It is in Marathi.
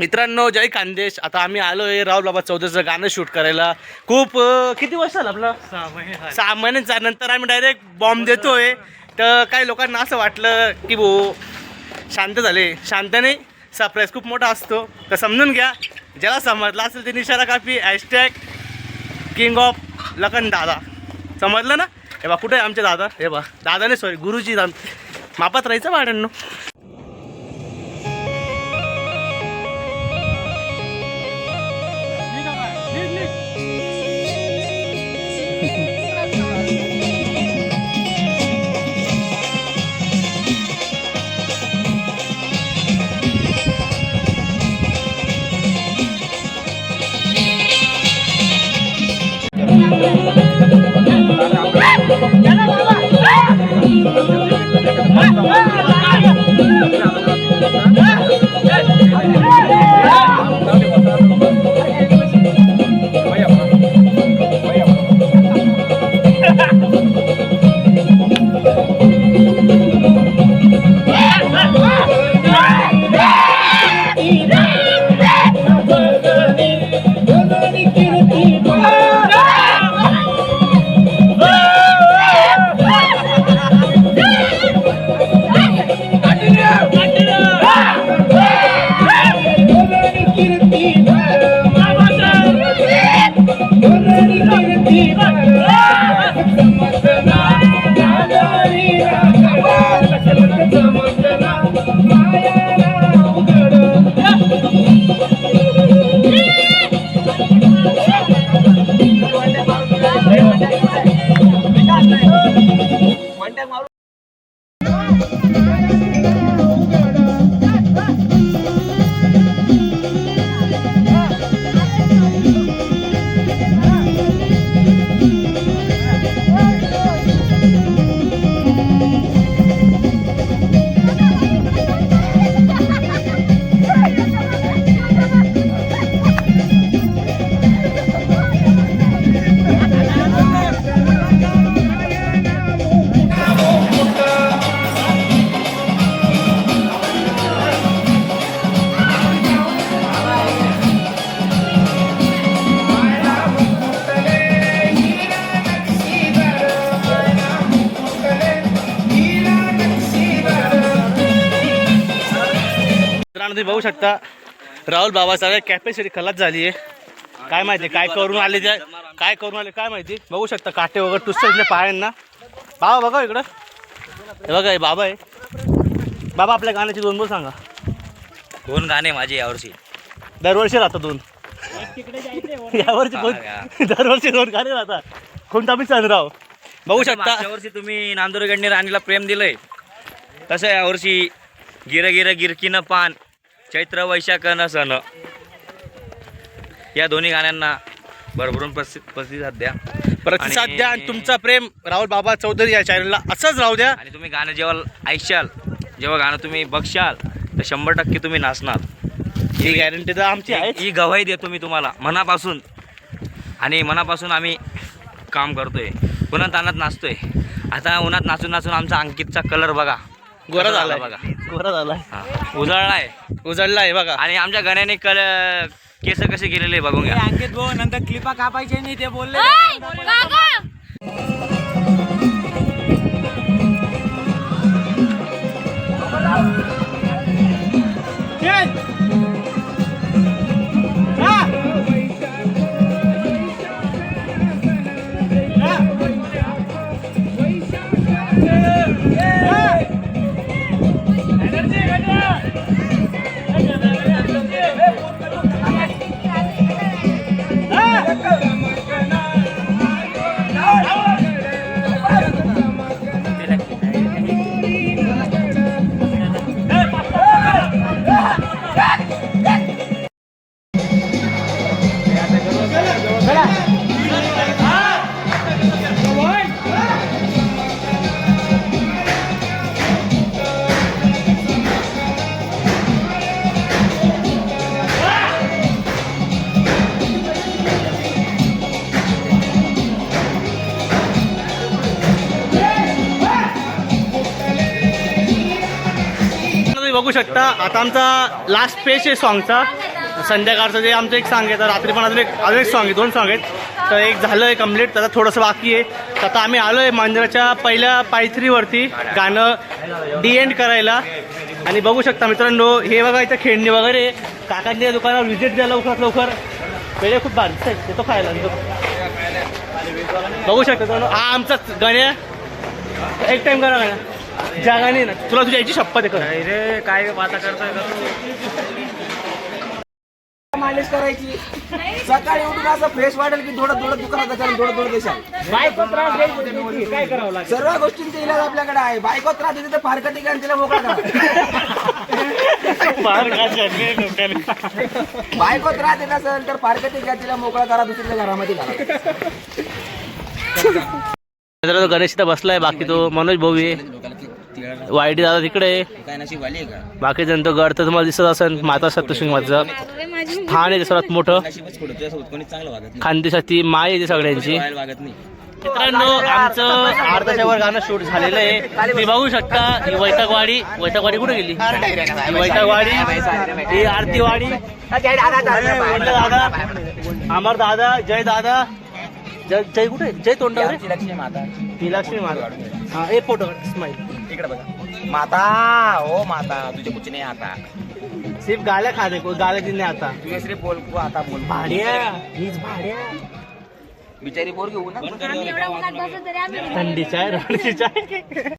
मित्रांनो, जय खानदेश. आता आम्ही आलो आहे राहुल बाबा चौधरीचं गाणं शूट करायला. खूप किती वर्ष झालं आपलं? 6 महिन्याचा नंतर आम्ही डायरेक्ट बॉम्ब देतोय. तर काही लोकांना असं वाटलं की भाऊ शांत झाले. शांत नाही, सरप्राईज खूप मोठा असतो. तर समजून घ्या, ज्याला समजलं असेल ते निशारा कापी #किंग ऑफ लखन दादा. समजलं ना? हे बा कुठे आहे आमचे दादा? हे बा दादा नाही, सॉरी गुरुजी. मापात राहायचं भाड्यांनो. तुम्ही बघू शकता राहुल बाबाचा कॅपॅसिटी खलास झाली आहे. काय माहिती काय करून आले ते, काय करून आले काय माहिती. बघू शकता काटे वगैरे टुसले पायांना. बाबा बघा इकडं, हे बघा हे बाबा आहे. बाबा आपल्या गाण्याची 2 बोल सांगा. 2 गाणे माझे यावर्षी. दरवर्षी राहतात 2. यावर्षी दरवर्षी 2 गाणे राहतात. कोणता मी राव. बघू शकता यावर्षी तुम्ही नांदुरगडने राणीला प्रेम दिलंय, तसं यावर्षी गिर गिर गिरकीनं पान, चैत्र वैशाखन सण, या दोन्ही गाण्यांना भरभरून प्रतिसाद द्या. आणि तुमचा प्रेम राहुल बाबा चौधरी या चॅनलला असंच राहू द्या. आणि तुम्ही गाणं जेव्हा ऐकशाल, जेव्हा गाणं तुम्ही बघशाल, तर 100% तुम्ही नाचणार. ही गॅरंटी तर आमची आहे. ही गवाही देतो मी तुम्हाला मनापासून. आणि मनापासून आम्ही काम करतोय, उन्हात तानात नाचतोय. आता उन्हात नाचून नाचून आमचा अंकितचा कलर बघा, गोरा झाला बघा, गोरा झालाय, उजळलाय बघा. आणि आमच्या गाण्याने केस कसे गेलेले बघून घ्या. अंकित भाऊ नंतर क्लिपा कापायचे नाही ते बोलले. बघू शकता आता आमचा लास्ट पेज आहे सॉन्गचा. संध्याकाळचं जे आमचं एक सॉंग आहे, तर रात्री पण अजून एक सॉंग आहे, 2 सॉंग आहेत. तर एक झालं आहे कम्प्लीट, तर थोडंसं बाकी आहे. तर आता आम्ही आलो आहे मंदिराच्या पहिल्या पायथ्रीवरती गाणं डी एंड करायला. आणि बघू शकता मित्रांनो, हे बघा इथं खेळणी वगैरे. काकांच्या दुकानावर व्हिजिट द्या लवकरात लवकर. पेढे खूप भारी आहेत, ते तो खायला बघू शकता मित्रांनो. हा आमचाच गण्या, एक टाइम करा गण्या. जागाने ना तुला तुझ्या याची शपथ आहे कर. रे काय वाता करतोय मालिश करायची सकाळी उठून असं फ्रेश वाटेल की थोडं दुकानात जाऊन थोडं देशाल. बायको त्रास द्यायची काय करावं लागेल. सर्व गोष्टींचा इलाज आपल्याकडे आहे. बायको त्रास देते तर फारकती घ्या तिला मोकळा करा. बायको त्रास देत असेल तर फारकती घ्या तिला मोकळा करा, दुसऱ्या घरामध्ये घाला. मित्रांनो गणेश इथं बसलाय, बाकी तो मनोज भाऊ आहे, वायडी दादा तिकडे आहे, बाकी जण तो गड तर तुम्हाला दिसत असेल माता सप्तशृंगीचं स्थान आहे सर्वात मोठं. खानदेशाची माय आहे सगळ्यांची. मित्रांनो आमचं अर्ध्याच्या वर गाणं शूट झालेलं आहे. तुम्ही बघू शकता ही वैतागवाडी कुठे गेली, ही वैतागवाडी, ही आरतीवाडी, दादा अमर दादा, जय दादा, जय कुठे, जय तोंडावर, ही लक्ष्मी माता. हा एक फोटो स्माईल इकडे बघा. माता हो माता तुझे कुछ नहीं आता. सिर्फ गाल्या खाते को गाल्या दिन आता. तुझे सिर्फ बोल को आता बोल. भाड्या हीच भाड्या बिचारी बोल घेऊ ना. थंडीच्या आहे, रणीच्या आहे.